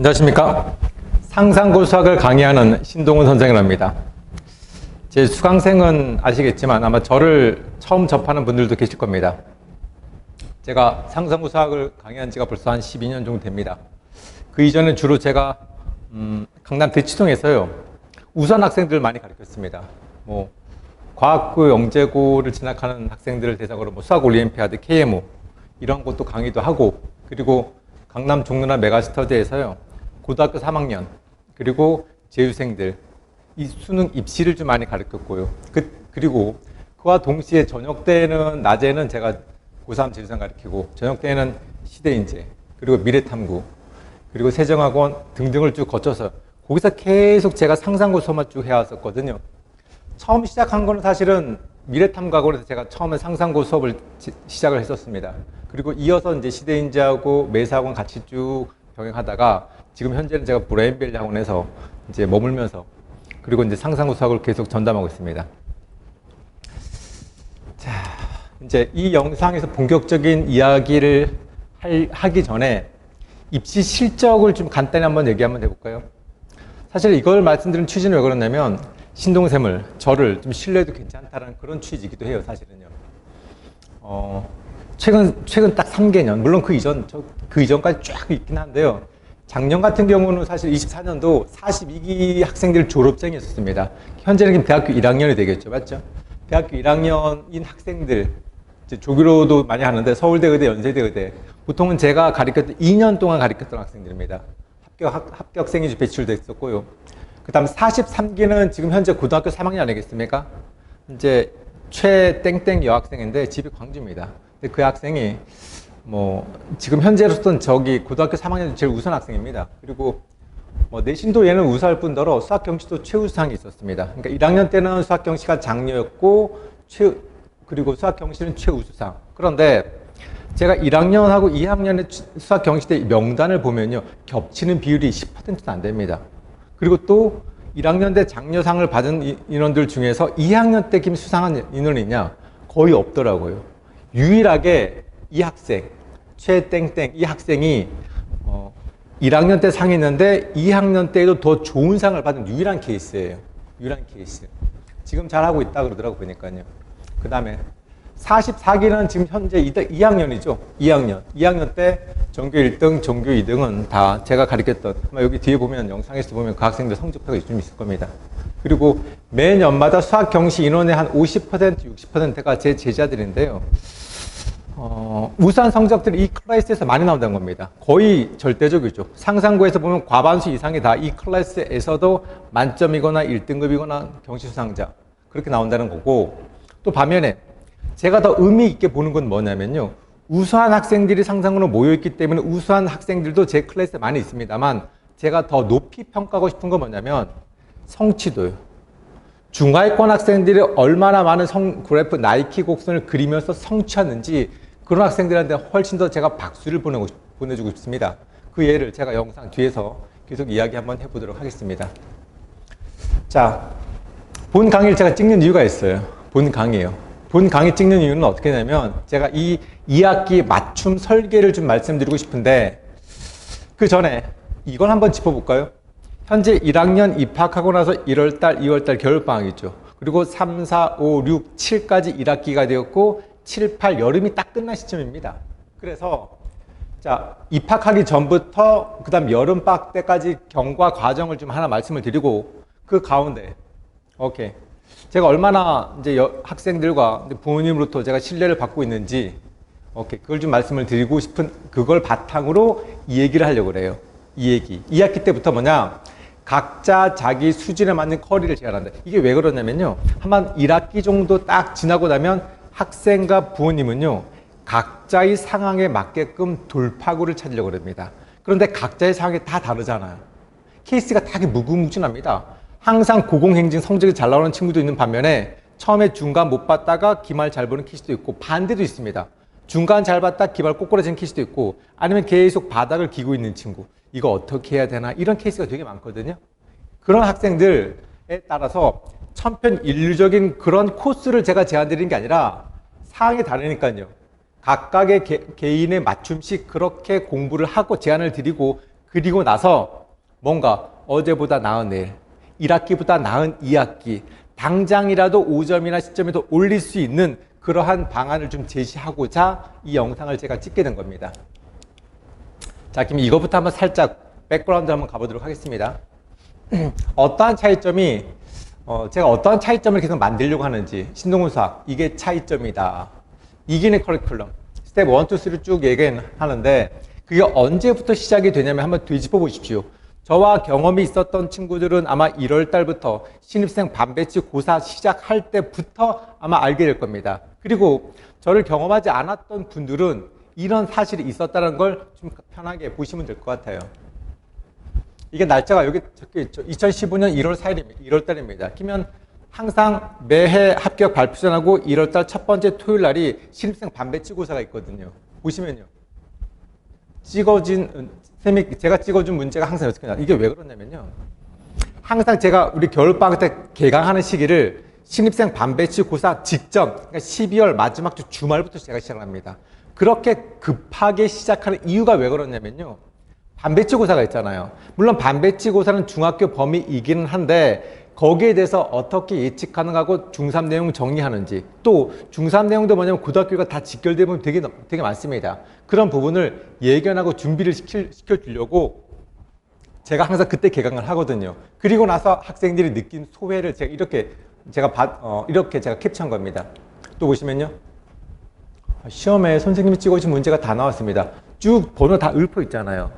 안녕하십니까. 상상고 수학을 강의하는 신동훈 선생이랍니다. 제 수강생은 아시겠지만 아마 저를 처음 접하는 분들도 계실 겁니다. 제가 상상고 수학을 강의한 지가 벌써 한 12년 정도 됩니다. 그 이전에 주로 제가 강남 대치동에서요 우수한 학생들을 많이 가르쳤습니다. 과학고, 영재고를 진학하는 학생들을 대상으로 수학 올림피아드, KMO 이런 것도 강의도 하고, 그리고 강남 종로나 메가스터디에서요 고등학교 3학년 그리고 재수생들 이 수능 입시를 좀 많이 가르쳤고요. 그리고 그와 동시에 저녁 때는, 낮에는 제가 고3 재수생 가르치고, 저녁 때는 시대인재 그리고 미래탐구 그리고 세정학원 등등을 쭉 거쳐서 거기서 계속 제가 상상고 수업만 쭉 해왔었거든요. 처음 시작한 거는 사실은 미래탐구학원에서 제가 처음에 상상고 수업을 시작을 했었습니다. 그리고 이어서 이제 시대인재하고 매사학원 같이 쭉 병행하다가 지금 현재는 제가 브레인밸리 학원에서 이제 머물면서 그리고 이제 상상고 수학을 계속 전담하고 있습니다. 자, 이제 이 영상에서 본격적인 이야기를 하기 전에 입시 실적을 좀 간단히 한번 얘기 한번 해볼까요? 사실 이걸 말씀드린 취지는 왜 그러냐면 신동샘을, 저를 좀 신뢰해도 괜찮다라는 그런 취지이기도 해요, 사실은요. 최근 딱 3개년, 물론 그 이전까지 쫙 있긴 한데요. 작년 같은 경우는 사실 24년도 42기 학생들 졸업생이었습니다. 현재는 대학교 1학년이 되겠죠, 맞죠? 대학교 1학년인 학생들, 이제 조교로도 많이 하는데 서울대 의대, 연세대 의대, 보통은 제가 가르쳤던 2년 동안 가르쳤던 학생들입니다. 합격생이 배출됐었고요. 그 다음 43기는 지금 현재 고등학교 3학년 아니겠습니까? 이제 최땡땡 여학생인데 집이 광주입니다. 근데 그 학생이 지금 현재로서는 고등학교 3학년 제일 우수한 학생입니다. 그리고 내신도 얘는 우수할 뿐더러 수학 경시도 최우수상이 있었습니다. 그러니까 1학년 때는 수학 경시가 장려였고 그리고 수학 경시는 최우수상. 그런데 제가 1학년하고 2학년의 수학 경시대 명단을 보면요 겹치는 비율이 10%도 안 됩니다. 그리고 또 1학년 때 장려상을 받은 인원들 중에서 2학년 때 김 수상한 인원이냐? 거의 없더라고요. 유일하게 이 학생, 최땡땡 이 학생이 1학년 때 상했는데 2학년 때에도 더 좋은 상을 받은 유일한 케이스예요. 유일한 케이스. 지금 잘하고 있다 그러더라고 보니까요. 그 다음에 44기는 지금 현재 2학년이죠. 2학년 때 전교 1등, 전교 2등은 다 제가 가르쳤던, 여기 뒤에 보면 영상에서 보면 그 학생들 성적표가 좀 있을 겁니다. 그리고 매년마다 수학 경시 인원의 한 50%, 60%가 제 제자들인데요. 우수한 성적들이 이 클래스에서 많이 나온다는 겁니다. 거의 절대적이죠. 상상고에서 보면 과반수 이상이 다 이 클래스에서도 만점이거나 1등급이거나 경시 수상자 그렇게 나온다는 거고, 또 반면에 제가 더 의미 있게 보는 건 뭐냐면요. 우수한 학생들이 상상으로 모여있기 때문에 우수한 학생들도 제 클래스에 많이 있습니다만 제가 더 높이 평가하고 싶은 건 뭐냐면 성취도요. 중하위권 학생들이 얼마나 많은 그래프 나이키 곡선을 그리면서 성취하는지 그런 학생들한테 훨씬 더 제가 박수를 보내주고 싶습니다. 그 예를 제가 영상 뒤에서 계속 이야기 한번 해보도록 하겠습니다. 자, 본 강의를 제가 찍는 이유가 있어요. 본 강의요. 본 강의 찍는 이유는 어떻게 되냐면 제가 이 2학기 맞춤 설계를 좀 말씀드리고 싶은데 그 전에 이걸 한번 짚어볼까요? 현재 1학년 입학하고 나서 1월달, 2월달 겨울방학이죠. 그리고 3, 4, 5, 6, 7까지 1학기가 되었고 7, 8 여름이 딱 끝난 시점입니다. 그래서 자 입학하기 전부터 그 다음 여름방학 때까지 경과 과정을 좀 하나 말씀을 드리고 그 가운데 오케이. 제가 얼마나 이제 학생들과 부모님으로부터 제가 신뢰를 받고 있는지, 그걸 좀 말씀을 드리고 싶은, 그걸 바탕으로 이 얘기를 하려고 그래요. 이 얘기. 2학기 때부터 뭐냐? 각자 자기 수준에 맞는 커리를 제안한다. 이게 왜 그러냐면요. 한번 1학기 정도 딱 지나고 나면 학생과 부모님은요, 각자의 상황에 맞게끔 돌파구를 찾으려고 합니다. 그런데 각자의 상황이 다 다르잖아요. 케이스가 되게 무궁무진합니다. 항상 고공행진 성적이 잘 나오는 친구도 있는 반면에 처음에 중간 못 봤다가 기말 잘 보는 케이스도 있고 반대도 있습니다. 중간 잘 봤다 기말 꼬꾸라지는 케이스도 있고 아니면 계속 바닥을 기고 있는 친구. 이거 어떻게 해야 되나 이런 케이스가 되게 많거든요. 그런 학생들에 따라서 천편일률적인 그런 코스를 제가 제안드리는 게 아니라 상황이 다르니까요. 각각의 개인의 맞춤식 그렇게 공부를 하고 제안을 드리고 그리고 나서 뭔가 어제보다 나은 내일, 1학기보다 나은 2학기, 당장이라도 5점이나 10점이라도 올릴 수 있는 그러한 방안을 좀 제시하고자 이 영상을 제가 찍게 된 겁니다. 자, 그럼 이것부터 한번 살짝 백그라운드 한번 가보도록 하겠습니다. 어떠한 차이점이 제가 어떠한 차이점을 계속 만들려고 하는지, 신동훈 수학 이게 차이점이다. 이기는 커리큘럼 스텝 1, 2, 3 쭉 얘기하는데 그게 언제부터 시작이 되냐면 한번 되짚어 보십시오. 저와 경험이 있었던 친구들은 아마 1월 달부터 신입생 반배치 고사 시작할 때부터 아마 알게 될 겁니다. 그리고 저를 경험하지 않았던 분들은 이런 사실이 있었다는 걸 좀 편하게 보시면 될 것 같아요. 이게 날짜가 여기 적혀 있죠. 2015년 1월 4일입니다. 1월 달입니다. 그러면 항상 매해 합격 발표 전하고 1월 달 첫 번째 토요일 날이 신입생 반배치 고사가 있거든요. 보시면요. 제가 찍어준 문제가 항상 어떻게 나와요? 이게 왜 그러냐면요. 항상 제가 우리 겨울방학 때 개강하는 시기를 신입생 반배치 고사 직전, 그러니까 12월 마지막 주 주말부터 제가 시작합니다. 그렇게 급하게 시작하는 이유가 왜 그러냐면요. 반배치 고사가 있잖아요. 물론 반배치 고사는 중학교 범위이기는 한데 거기에 대해서 어떻게 예측 가능하고 중3 내용 정리하는지, 또 중3 내용도 뭐냐면 고등학교가 다 직결되어 보면 되게 많습니다. 그런 부분을 예견하고 준비를 시켜주려고 제가 항상 그때 개강을 하거든요. 그리고 나서 학생들이 느낀 소회를 이렇게 제가 캡처한 겁니다. 또 보시면요. 시험에 선생님이 찍어준 문제가 다 나왔습니다. 쭉 번호 다 읊어 있잖아요.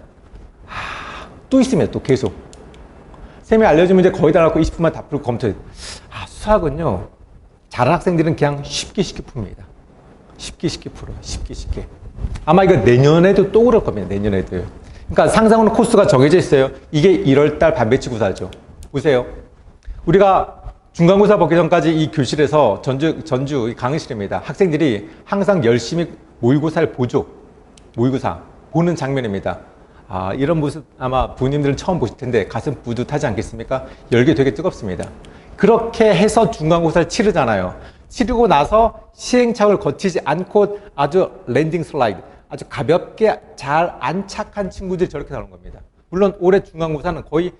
또 있습니다. 또 계속. 쌤이 알려준 문제 거의 다 나왔고 20분만 다 풀고 검토해. 수학은요. 잘하는 학생들은 그냥 쉽게 풉니다. 쉽게 풀어요. 쉽게. 아마 이거 내년에도 또 그럴 겁니다. 내년에도요. 그러니까 상상하는 코스가 정해져 있어요. 이게 1월달 반배치 고사죠. 보세요. 우리가 중간고사 보기 전까지 이 교실에서 전주 강의실입니다. 학생들이 항상 열심히 모의고사를 보죠. 모의고사 보는 장면입니다. 이런 모습 아마 부모님들은 처음 보실 텐데 가슴 뿌듯하지 않겠습니까? 열기 되게 뜨겁습니다. 그렇게 해서 중간고사를 치르잖아요. 치르고 나서 시행착오를 거치지 않고 아주 랜딩 슬라이드, 아주 가볍게 잘 안착한 친구들이 저렇게 나오는 겁니다. 물론 올해 중간고사는 거의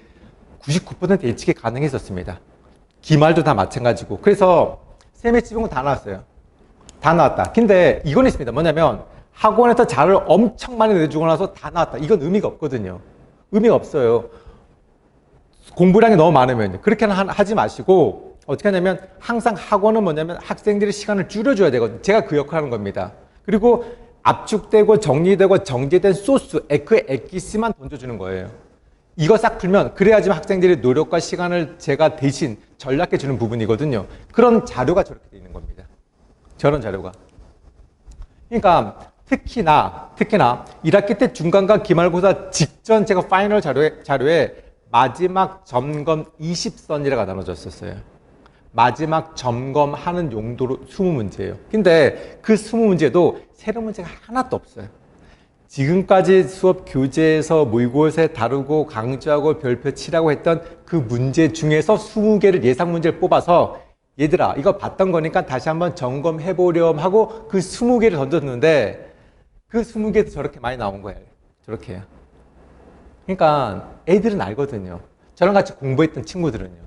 99% 예측이 가능했었습니다. 기말도 다 마찬가지고. 그래서 쌤의 지붕은 다 나왔어요. 다 나왔다. 근데 이건 있습니다. 뭐냐면 학원에서 자료를 엄청 많이 내주고 나서 다 나왔다. 이건 의미가 없거든요. 의미가 없어요. 공부량이 너무 많으면 그렇게는 하지 마시고 어떻게 하냐면 항상 학원은 뭐냐면 학생들의 시간을 줄여줘야 되거든요. 제가 그 역할을 하는 겁니다. 그리고 압축되고 정리되고 정제된 소스, 그 엑기스만 던져주는 거예요. 이거 싹 풀면 그래야지만 학생들의 노력과 시간을 제가 대신 전략해 주는 부분이거든요. 그런 자료가 저렇게 되어 있는 겁니다. 저런 자료가. 그러니까 특히나 1학기 때 중간과 기말고사 직전 제가 파이널 자료에 마지막 점검 20선이라고 나눠졌었어요. 마지막 점검하는 용도로 20문제예요. 근데 그 20문제도 새로운 문제가 하나도 없어요. 지금까지 수업 교재에서 모의고사에 다루고 강조하고 별표 치라고 했던 그 문제 중에서 20개를 예상 문제를 뽑아서 얘들아 이거 봤던 거니까 다시 한번 점검해 보렴 하고 그 20개를 던졌는데 그 20개도 저렇게 많이 나온 거예요. 저렇게요. 그러니까 애들은 알거든요. 저랑 같이 공부했던 친구들은요.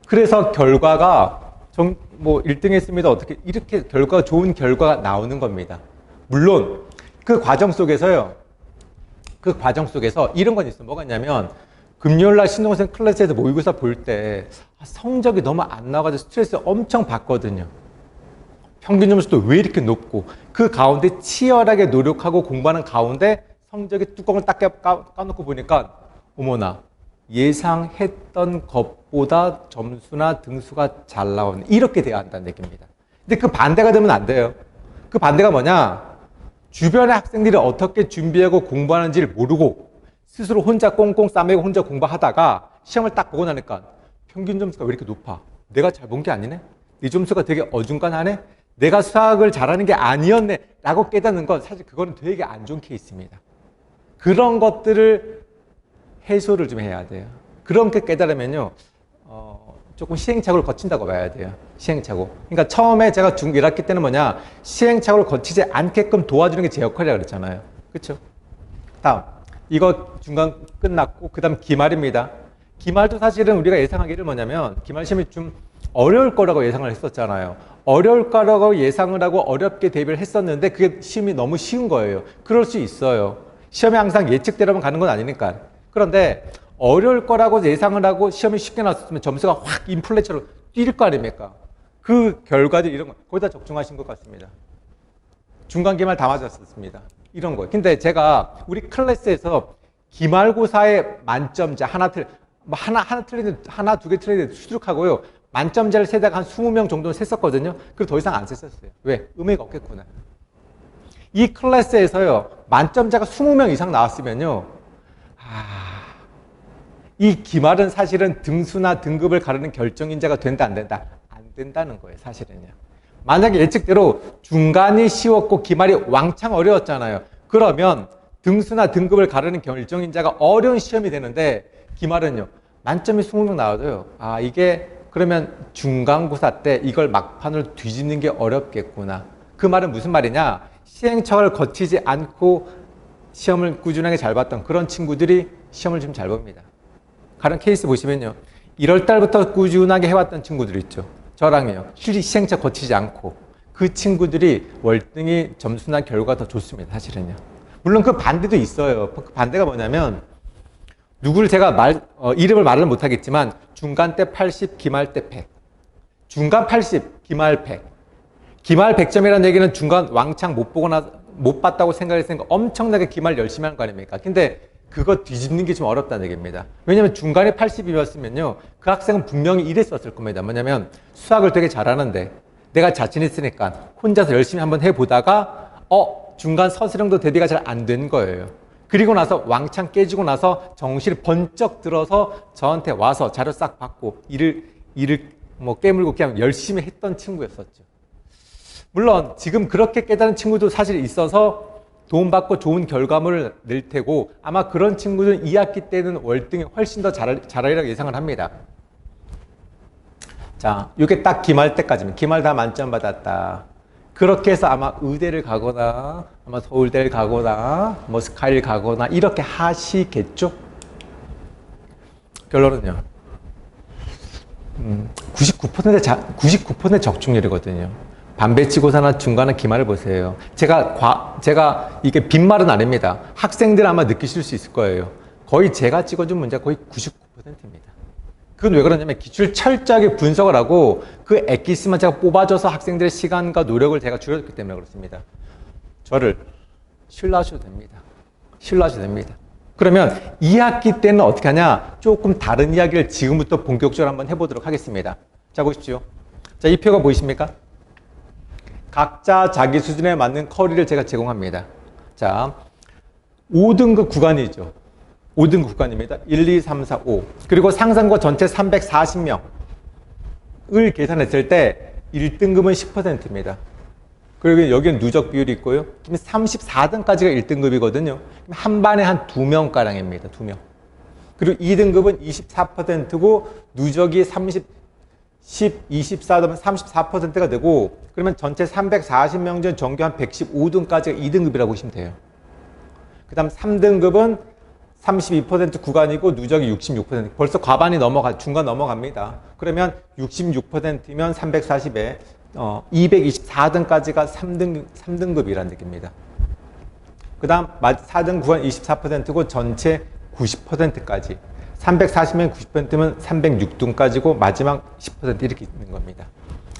그래서 결과가 1등 했습니다. 어떻게 이렇게 좋은 결과가 나오는 겁니다. 물론 그 과정 속에서 이런 건 있어요. 뭐가 있냐면 금요일날 신동생 클래스에서 모의고사 볼 때 성적이 너무 안 나와가지고 스트레스 엄청 받거든요. 평균 점수도 왜 이렇게 높고 그 가운데 치열하게 노력하고 공부하는 가운데 성적의 뚜껑을 딱 까놓고 보니까 어머나 예상했던 것보다 점수나 등수가 잘 나오는 이렇게 돼야 한다는 얘기입니다. 근데 그 반대가 되면 안 돼요. 그 반대가 뭐냐? 주변의 학생들이 어떻게 준비하고 공부하는지를 모르고 스스로 혼자 꽁꽁 싸매고 혼자 공부하다가 시험을 딱 보고 나니까 평균 점수가 왜 이렇게 높아? 내가 잘 본 게 아니네? 네 점수가 되게 어중간하네? 내가 수학을 잘하는 게 아니었네? 라고 깨닫는 건 사실 그거는 되게 안 좋은 케이스입니다. 그런 것들을 해소를 좀 해야 돼요. 그렇게 깨달으면요, 조금 시행착오를 거친다고 봐야 돼요. 시행착오. 그러니까 처음에 제가 중 1학기 때는 뭐냐, 시행착오를 거치지 않게끔 도와주는 게 제 역할이라고 그랬잖아요. 그렇죠? 다음, 이거 중간 끝났고 그 다음 기말입니다. 기말도 사실은 우리가 예상하기를 뭐냐면 기말 시험이 좀 어려울 거라고 예상을 했었잖아요. 어려울 거라고 예상을 하고 어렵게 대비를 했었는데 그게 시험이 너무 쉬운 거예요. 그럴 수 있어요. 시험이 항상 예측대로만 가는 건 아니니까. 그런데 어려울 거라고 예상을 하고 시험이 쉽게 나왔으면 점수가 확 인플레처럼 뛸 거 아닙니까? 그 결과들 이런 거 거의 다 적중하신 것 같습니다. 중간 기말 다 맞았었습니다. 이런 거. 근데 제가 우리 클래스에서 기말고사의 만점자 하나 틀리는 하나 두 개 틀리는 수두룩하고요. 만점자를 세다가 한 20명 정도는 셌었거든요. 그리고 더 이상 안 셌었어요. 왜? 의미가 없겠구나. 이 클래스에서요. 만점자가 20명 이상 나왔으면요. 이 기말은 사실은 등수나 등급을 가르는 결정인자가 된다 안 된다? 안 된다는 거예요. 사실은요. 만약에 예측대로 중간이 쉬웠고 기말이 왕창 어려웠잖아요. 그러면 등수나 등급을 가르는 결정인자가 어려운 시험이 되는데 기말은요. 만점이 20명 나와도요. 이게 그러면 중간고사 때 이걸 막판으로 뒤집는 게 어렵겠구나. 그 말은 무슨 말이냐? 시행착오를 거치지 않고 시험을 꾸준하게 잘 봤던 그런 친구들이 시험을 좀 잘 봅니다. 다른 케이스 보시면요. 1월 달부터 꾸준하게 해왔던 친구들 있죠. 저랑요. 시행착오 거치지 않고 그 친구들이 월등히 점수나 결과가 더 좋습니다. 사실은요. 물론 그 반대도 있어요. 그 반대가 뭐냐면 누구를 제가 이름을 말을 못하겠지만 중간 때 80, 기말 때 100. 중간 80, 기말 100. 기말 100점이라는 얘기는 중간 왕창 못 봤다고 생각했으니까 엄청나게 기말 열심히 하는 거 아닙니까? 근데 그거 뒤집는 게 좀 어렵다는 얘기입니다. 왜냐면 중간에 80이었으면요. 그 학생은 분명히 이랬었을 겁니다. 뭐냐면 수학을 되게 잘하는데 내가 자신 있으니까 혼자서 열심히 한번 해보다가 중간 서술형도 대비가 잘 안 된 거예요. 그리고 나서 왕창 깨지고 나서 정신이 번쩍 들어서 저한테 와서 자료 싹 받고 일을 깨물고 그냥 열심히 했던 친구였었죠. 물론 지금 그렇게 깨달은 친구도 사실 있어서 도움받고 좋은 결과물을 낼 테고 아마 그런 친구들은 2학기 때는 월등히 훨씬 더 잘하리라고 예상을 합니다. 자, 이게 딱 기말 때까지면 기말 다 만점 받았다. 그렇게 해서 아마 의대를 가거나 아마 서울대를 가거나 뭐 스카이를 가거나 이렇게 하시겠죠? 결론은요. 99% 적중률이거든요. 반배치고사나 중간에 기말을 보세요. 제가 이게 빈말은 아닙니다. 학생들 아마 느끼실 수 있을 거예요. 거의 제가 찍어준 문제가 거의 99%입니다. 그건 왜 그러냐면 기출 철저하게 분석을 하고 그 엑기스만 제가 뽑아줘서 학생들의 시간과 노력을 제가 줄여줬기 때문에 그렇습니다. 저를 신뢰하셔도 됩니다. 신뢰하셔도 됩니다. 그러면 2학기 때는 어떻게 하냐? 조금 다른 이야기를 지금부터 본격적으로 한번 해보도록 하겠습니다. 자, 보십시오. 자, 이 표가 보이십니까? 각자 자기 수준에 맞는 커리를 제가 제공합니다. 자, 5등급 구간이죠. 5등급 구간입니다. 1, 2, 3, 4, 5. 그리고 상상고 전체 340명을 계산했을 때 1등급은 10%입니다. 그리고 여기는 누적 비율이 있고요. 34등까지가 1등급이거든요. 한 반에 한 2명가량입니다. 2명. 그리고 2등급은 24%고 누적이 24되면 34%가 되고 그러면 전체 340명 중 정규 한 115등까지가 2등급이라고 보시면 돼요. 그 다음 3등급은 32% 구간이고 누적이 66%. 벌써 과반이 중간 넘어갑니다. 그러면 66%면 340에 224등까지가 3등급이라는 얘기입니다. 그 다음 4등 구간 24%고 전체 90%까지. 340명 90%면 306등까지고 마지막 10% 이렇게 있는 겁니다.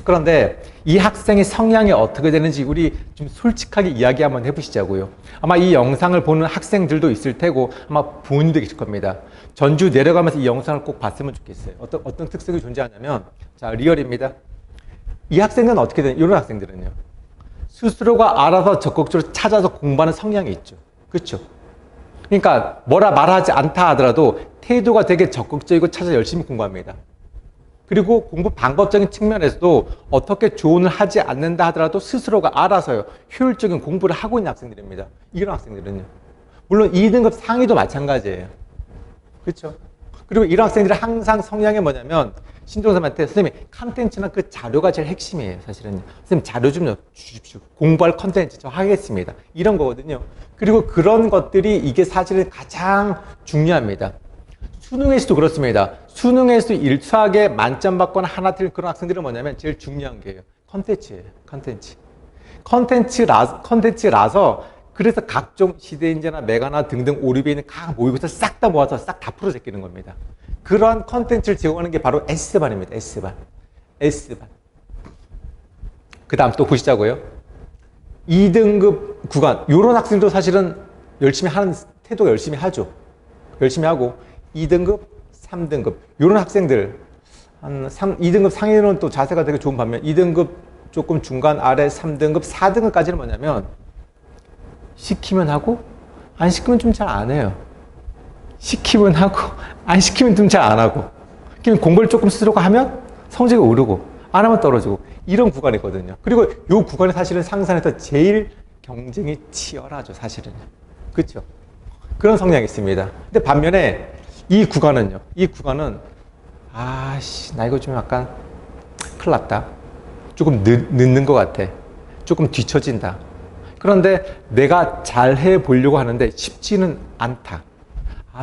그런데 이 학생의 성향이 어떻게 되는지 우리 좀 솔직하게 이야기 한번 해보시자고요. 아마 이 영상을 보는 학생들도 있을 테고 아마 부모님도 계실 겁니다. 전주 내려가면서 이 영상을 꼭 봤으면 좋겠어요. 어떤 특성이 존재하냐면 자, 리얼입니다. 이 학생은 어떻게 되냐? 이런 학생들은요. 스스로가 알아서 적극적으로 찾아서 공부하는 성향이 있죠. 그렇죠? 그러니까 뭐라 말하지 않다 하더라도 태도가 되게 적극적이고 찾아 열심히 공부합니다. 그리고 공부 방법적인 측면에서도 어떻게 조언을 하지 않는다 하더라도 스스로가 알아서요. 효율적인 공부를 하고 있는 학생들입니다. 이런 학생들은요. 물론 2등급 상위도 마찬가지예요. 그렇죠? 그리고 이런 학생들은 항상 성향이 뭐냐면 신동섭한테 선생님 컨텐츠나 그 자료가 제일 핵심이에요. 사실은 선생님 자료 좀 주십시오. 공부할 컨텐츠 저 하겠습니다. 이런 거거든요. 그리고 그런 것들이 이게 사실은 가장 중요합니다. 수능에서도 그렇습니다. 수능에서도 수학에 만점 받거나 하나 틀린 그런 학생들은 뭐냐면 제일 중요한 게요. 컨텐츠예요. 컨텐츠라서 그래서 각종 시대인재나 메가나 등등 오류에 있는 각 모의고사 싹 다 모아서 싹 다 풀어 제끼는 겁니다. 그러한 컨텐츠를 제공하는 게 바로 S반입니다. S반. 그 다음 또 보시자고요. 2등급 구간. 요런 학생도 사실은 열심히 하는, 태도가 열심히 하죠. 열심히 하고 2등급, 3등급. 요런 학생들. 2등급 상위는 또 자세가 되게 좋은 반면 2등급 조금 중간 아래 3등급, 4등급까지는 뭐냐면 시키면 하고 안 시키면 좀 잘 안 해요. 시키면 하고 안 시키면 좀 잘 안 하고 그럼 공부를 조금 스스로가 하면 성적이 오르고 안 하면 떨어지고 이런 구간이거든요. 그리고 이 구간이 사실은 상산에서 제일 경쟁이 치열하죠. 사실은. 그렇죠? 그런 성향이 있습니다. 근데 반면에 이 구간은 나 이거 좀 약간 큰일 났다. 조금 늦는 것 같아. 조금 뒤처진다. 그런데 내가 잘 해보려고 하는데 쉽지는 않다.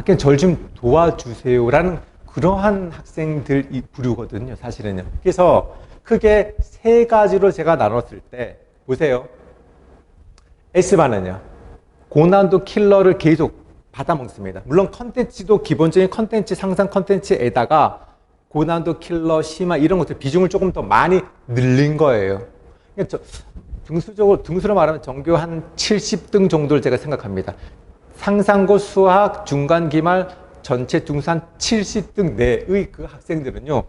그냥 절 좀 도와주세요라는 그러한 학생들 부류거든요. 사실은요. 그래서 크게 세 가지로 제가 나눴을 때 보세요. S반은요. 고난도 킬러를 계속 받아먹습니다. 물론 컨텐츠도 기본적인 컨텐츠 상상 컨텐츠에다가 고난도 킬러, 심화 이런 것들 비중을 조금 더 많이 늘린 거예요. 그러니까 등수로 말하면 전교 한 70등 정도를 제가 생각합니다. 상상고 수학 중간 기말 전체 등수 한 70등 내의 그 학생들은요.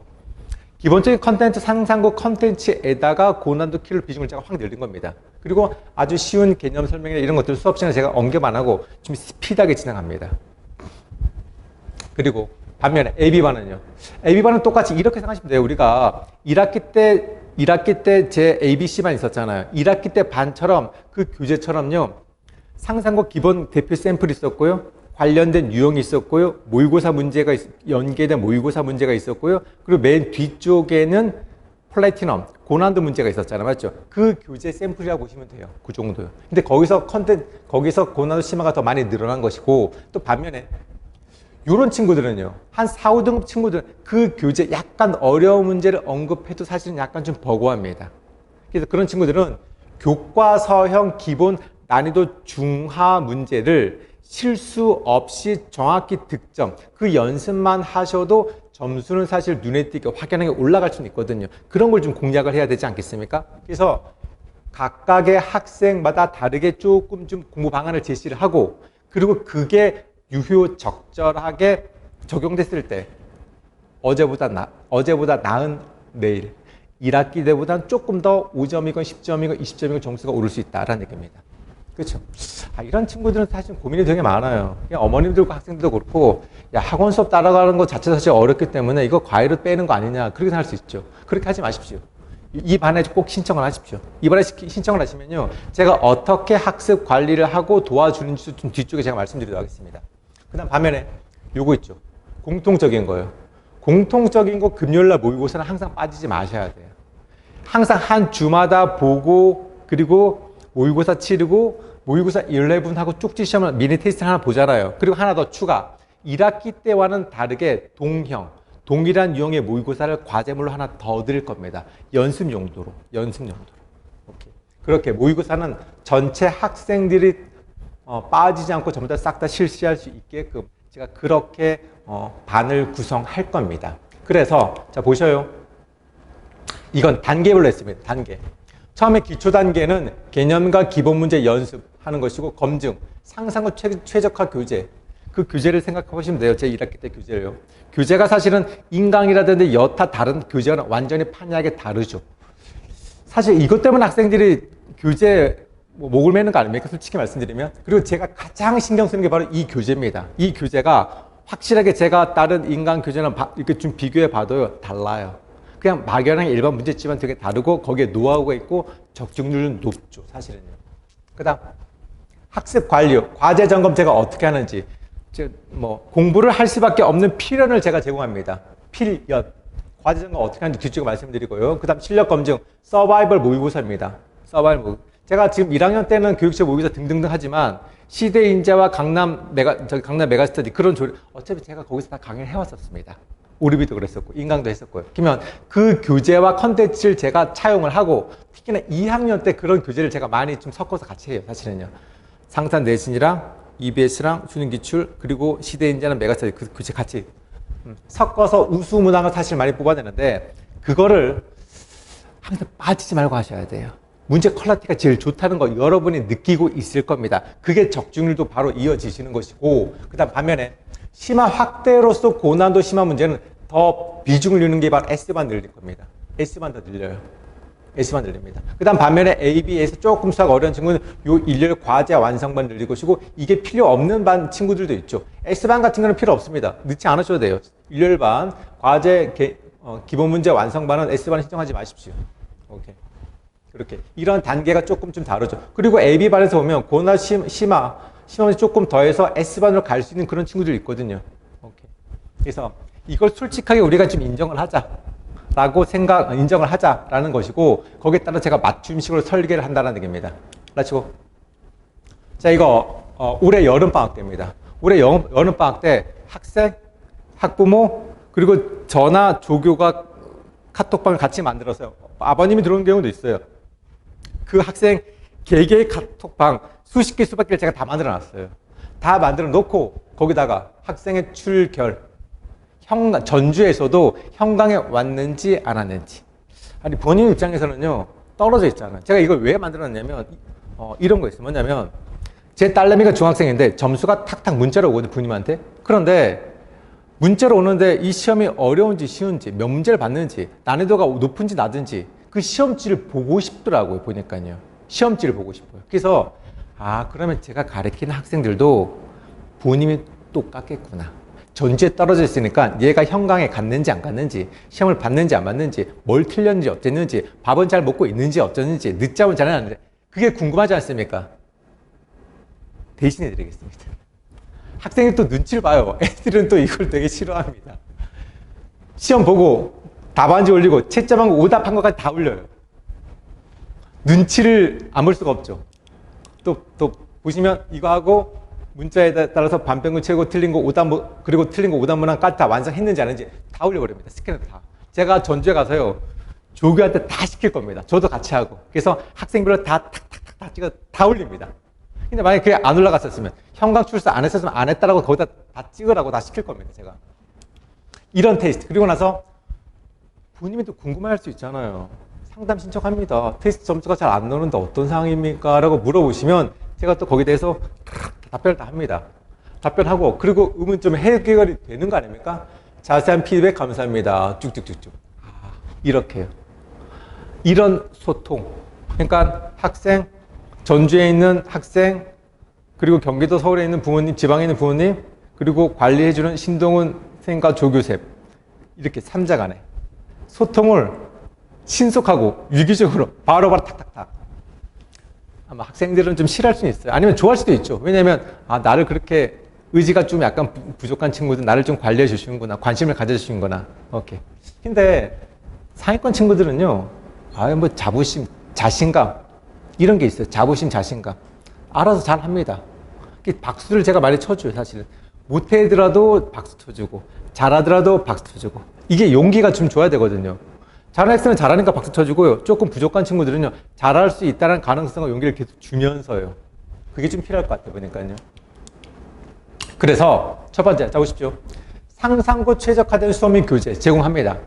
기본적인 컨텐츠 상상고 컨텐츠에다가 고난도 킬러 비중을 제가 확 늘린 겁니다. 그리고 아주 쉬운 개념 설명이나 이런 것들 수업 시간에 제가 언급 안 하고 좀 스피드하게 진행합니다. 그리고 반면에 AB반은요. AB반은 똑같이 이렇게 생각하시면 돼요. 우리가 1학기 때 제 ABC반 있었잖아요. 1학기 때 반처럼 그 교재처럼요. 상상고 기본 대표 샘플이 있었고요. 관련된 유형이 있었고요. 모의고사 문제가 연계된 모의고사 문제가 있었고요. 그리고 맨 뒤쪽에는 플래티넘, 고난도 문제가 있었잖아요. 맞죠? 그 교재 샘플이라고 보시면 돼요. 그 정도요. 근데 거기서 고난도 심화가 더 많이 늘어난 것이고 또 반면에 이런 친구들은요. 한 4, 5등급 친구들은 그 교재 약간 어려운 문제를 언급해도 사실은 약간 좀 버거워합니다. 그래서 그런 친구들은 교과서형 기본 난이도 중하 문제를 실수 없이 정확히 득점, 그 연습만 하셔도 점수는 사실 눈에 띄게 확연하게 올라갈 수는 있거든요. 그런 걸 좀 공략을 해야 되지 않겠습니까? 그래서 각각의 학생마다 다르게 조금 좀 공부 방안을 제시를 하고 그리고 그게 유효적절하게 적용됐을 때 어제보다 나은 내일 1학기 때보다는 조금 더 5점이건 10점이건 20점이건 점수가 오를 수 있다라는 얘기입니다. 그렇죠? 이런 친구들은 사실 고민이 되게 많아요. 그냥 어머님들과 학생들도 그렇고 학원 수업 따라가는 것 자체가 사실 어렵기 때문에 이거 과외로 빼는 거 아니냐 그렇게 생각할 수 있죠. 그렇게 하지 마십시오. 이 반에 꼭 신청을 하십시오. 이 반에 신청을 하시면요. 제가 어떻게 학습 관리를 하고 도와주는지 좀 뒤쪽에 제가 말씀드리도록 하겠습니다. 그 다음 반면에 요거 있죠. 공통적인 거예요. 공통적인 거 금요일날 모의고사는 항상 빠지지 마셔야 돼요. 항상 한 주마다 보고 그리고 모의고사 치르고 모의고사 11하고 쪽지 시험을 미니 테스트 하나 보잖아요. 그리고 하나 더 추가. 1학기 때와는 다르게 동일한 유형의 모의고사를 과제물로 하나 더 드릴 겁니다. 연습 용도로. 오케이. 그렇게 모의고사는 전체 학생들이 빠지지 않고 전부 다 싹 다 실시할 수 있게끔 제가 그렇게 반을 구성할 겁니다. 그래서 자 보셔요. 이건 단계별로 했습니다. 단계. 처음에 기초 단계는 개념과 기본 문제 연습하는 것이고 검증, 상상고 최적화 교재. 그 교재를 생각해 보시면 돼요. 제 1학기 때 교재를요. 교재가 사실은 인강이라든지 여타 다른 교재와는 완전히 판이하게 다르죠. 사실 이것 때문에 학생들이 교재 목을 매는 거 아닙니까? 솔직히 말씀드리면. 그리고 제가 가장 신경 쓰는 게 바로 이 교재입니다. 이 교재가 확실하게 제가 다른 인강 교재랑 이렇게 좀 비교해 봐도요. 달라요. 그냥 막연하게 일반 문제집은 되게 다르고 거기에 노하우가 있고 적중률은 높죠. 사실은요. 그 다음 학습 관리, 과제 점검 제가 어떻게 하는지 공부를 할 수밖에 없는 필연을 제가 제공합니다. 필연. 과제 점검 어떻게 하는지 뒤쪽에 말씀드리고요. 그 다음 실력 검증, 서바이벌 모의고사입니다. 서바이벌 모의. 제가 지금 1학년 때는 교육실 모의고사 등등등 하지만 시대인재와 강남 메가스터디 그런 어차피 제가 거기서 다 강의를 해왔었습니다. 오리비도 그랬었고 인강도 했었고요. 그러면 그 교재와 컨텐츠를 제가 차용을 하고 특히나 2학년 때 그런 교재를 제가 많이 좀 섞어서 같이 해요. 사실은요. 상산 내신이랑 EBS랑 수능기출 그리고 시대인재랑 메가스터디 그 교재 같이 섞어서 우수문항을 사실 많이 뽑아내는데 그거를 항상 빠지지 말고 하셔야 돼요. 문제 퀄리티가 제일 좋다는 거 여러분이 느끼고 있을 겁니다. 그게 적중률도 바로 이어지시는 것이고 그 다음 반면에 심화 확대로서 고난도 심화 문제는 더 비중을 두는 게 바로 S만 늘릴 겁니다. S만 더 늘려요. S만 늘립니다. 그 다음 반면에 AB에서 조금 수학 어려운 친구는 요 일렬 과제 완성만 늘릴 것이고 이게 필요 없는 반 친구들도 있죠. S반 같은 거는 필요 없습니다. 넣지 않으셔도 돼요. 일렬반 과제 기본 문제 완성반은 S반을 신청하지 마십시오. 오케이. 그렇게 이런 단계가 조금 좀 다르죠. 그리고 AB반에서 보면 고난 심화 문제 조금 더해서 S반으로 갈 수 있는 그런 친구들이 있거든요. 오케이. 그래서 이걸 솔직하게 우리가 좀 인정을 하자라는 것이고 거기에 따라 제가 맞춤식으로 설계를 한다는 얘기입니다. 그렇죠? 자, 이거 올해 여름방학 때입니다. 올해 여름방학 때 학생, 학부모 그리고 저나 조교가 카톡방을 같이 만들어서요. 아버님이 들어온 경우도 있어요. 그 학생 개개의 카톡방 수십 개 수백 개를 제가 다 만들어 놨어요. 다 만들어 놓고 거기다가 학생의 출결 전주에서도 현강에 왔는지 안 왔는지. 아니 본인 입장에서는요 떨어져 있잖아요. 제가 이걸 왜 만들었냐면 이런 거 있어요. 뭐냐면 제 딸내미가 중학생인데 점수가 탁탁 문자로 오거든요. 부모님한테. 그런데 문자로 오는데 이 시험이 어려운지 쉬운지 몇 문제를 받는지 난이도가 높은지 낮은지 그 시험지를 보고 싶더라고요. 보니까요. 시험지를 보고 싶어요. 그래서 그러면 제가 가르치는 학생들도 부모님이 똑같겠구나. 전주에 떨어져 있으니까 얘가 현강에 갔는지 안 갔는지 시험을 봤는지 안 봤는지 뭘 틀렸는지 어쨌는지 밥은 잘 먹고 있는지 어쩌는지 늦잠은 잘 하는지 그게 궁금하지 않습니까? 대신해 드리겠습니다. 학생이 또 눈치를 봐요. 애들은 또 이걸 되게 싫어합니다. 시험 보고 답안지 올리고 채점한 거 오답한 것까지 다 올려요. 눈치를 안 볼 수가 없죠. 또 보시면 이거 하고 문자에 따라서 반평균 채우고 틀린 거 오답 그리고 틀린 거 오답문항까지 다 완성했는지 아닌지 다 올려버립니다. 스캔을 다. 제가 전주에 가서요 조교한테 다 시킬 겁니다. 저도 같이 하고. 그래서 학생별로 다 탁탁탁 다 찍어 다 올립니다. 근데 만약에 그게 안 올라갔었으면 현강 출사 안 했었으면 안 했다라고 거기다 다 찍으라고 다 시킬 겁니다. 제가. 이런 테스트. 그리고 나서 부모님이 또 궁금해할 수 있잖아요. 상담 신청합니다. 테스트 점수가 잘 안 나오는데 어떤 상황입니까? 라고 물어보시면 제가 또 거기에 대해서 답변을 다 합니다. 답변하고 그리고 의문점이 해결이 되는 거 아닙니까? 자세한 피드백 감사합니다. 쭉쭉쭉쭉. 이렇게요. 이런 소통. 그러니까 학생, 전주에 있는 학생, 그리고 경기도 서울에 있는 부모님, 지방에 있는 부모님, 그리고 관리해주는 신동훈 선생님과 조교쌤. 이렇게 3자 간에 소통을 신속하고 유기적으로 바로바로 탁탁탁. 아마 학생들은 좀 싫어할 수는 있어요. 아니면 좋아할 수도 있죠. 왜냐면 나를 그렇게 의지가 좀 약간 부족한 친구들 나를 좀 관리해 주시는구나. 관심을 가져 주시는구나. 오케이. 근데 상위권 친구들은요. 뭐 자부심, 자신감 이런 게 있어요. 자부심, 자신감. 알아서 잘 합니다. 박수를 제가 많이 쳐줘요. 사실은. 못하더라도 박수 쳐주고 잘하더라도 박수 쳐주고 이게 용기가 좀 줘야 되거든요. 잘하는 학생은 잘하니까 박수 쳐주고요. 조금 부족한 친구들은요. 잘할 수 있다는 가능성과 용기를 계속 주면서요. 그게 좀 필요할 것 같아요. 보니까요. 그래서 첫 번째, 자 보십시오. 상상고 최적화된 수업 및 교재 제공합니다.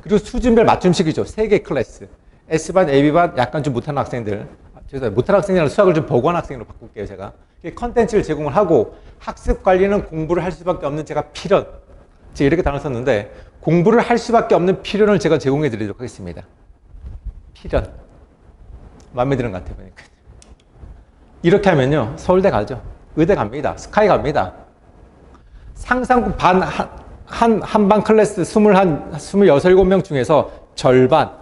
그리고 수준별 맞춤식이죠. 3개 클래스. S반, AB반 약간 좀 못하는 학생들. 죄송해요. 못하는 학생이랑 수학을 좀 버거운 학생으로 바꿀게요. 제가. 컨텐츠를 제공을 하고 학습 관리는 공부를 할 수밖에 없는 제가 필연. 제가 이렇게 단어를 썼는데 공부를 할 수밖에 없는 필연을 제가 제공해 드리도록 하겠습니다. 필연. 마음에 드는 것 같아요. 보니까. 이렇게 하면요. 서울대 가죠. 의대 갑니다. 스카이 갑니다. 상상고 한반 클래스 26, 27명 중에서 절반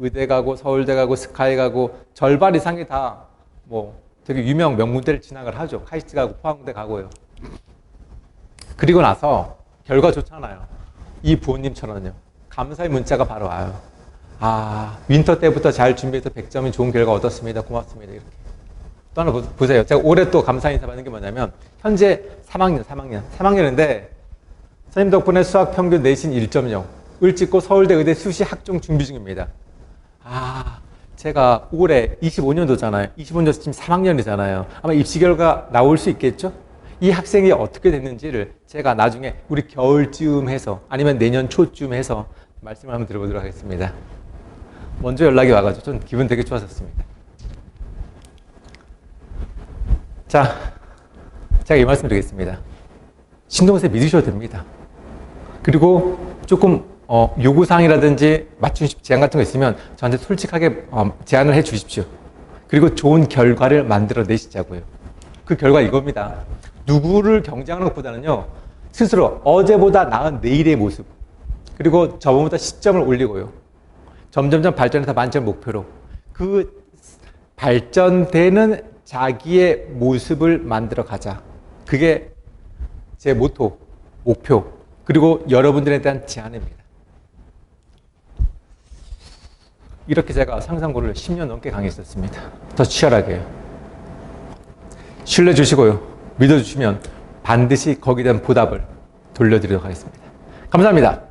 의대 가고 서울대 가고 스카이 가고 절반 이상이 다 뭐 되게 유명 명문대를 진학을 하죠. 카이스트 가고 포항대 가고요. 그리고 나서 결과 좋잖아요. 이 부모님처럼요. 감사의 문자가 바로 와요. 아, 윈터 때부터 잘 준비해서 100점인 좋은 결과 얻었습니다. 고맙습니다. 이렇게. 또 하나 보세요. 제가 올해 또 감사 인사 받는 게 뭐냐면, 현재 3학년인데, 선생님 덕분에 수학 평균 내신 1.0, 을 찍고 서울대 의대 수시 학종 준비 중입니다. 아, 제가 올해 25년도잖아요. 25년도 지금 3학년이잖아요. 아마 입시 결과 나올 수 있겠죠? 이 학생이 어떻게 됐는지를 제가 나중에 우리 겨울쯤 해서 아니면 내년 초쯤 해서 말씀을 한번 드려보도록 하겠습니다. 먼저 연락이 와가지고 전 기분 되게 좋았었습니다. 자, 제가 이 말씀 드리겠습니다. 신동생 믿으셔도 됩니다. 그리고 조금 요구사항이라든지 맞추실 제안 같은 거 있으면 저한테 솔직하게 제안을 해 주십시오. 그리고 좋은 결과를 만들어 내시자고요. 그 결과 이겁니다. 누구를 경쟁하는 것보다는요, 스스로 어제보다 나은 내일의 모습, 그리고 저번보다 시점을 올리고요. 점점점 발전해서 만점 목표로 그 발전되는 자기의 모습을 만들어 가자. 그게 제 모토, 목표, 그리고 여러분들에 대한 제안입니다. 이렇게 제가 상상고를 10년 넘게 강의했었습니다. 더 치열하게요. 신뢰 주시고요. 믿어주시면 반드시 거기에 대한 보답을 돌려드리도록 하겠습니다. 감사합니다.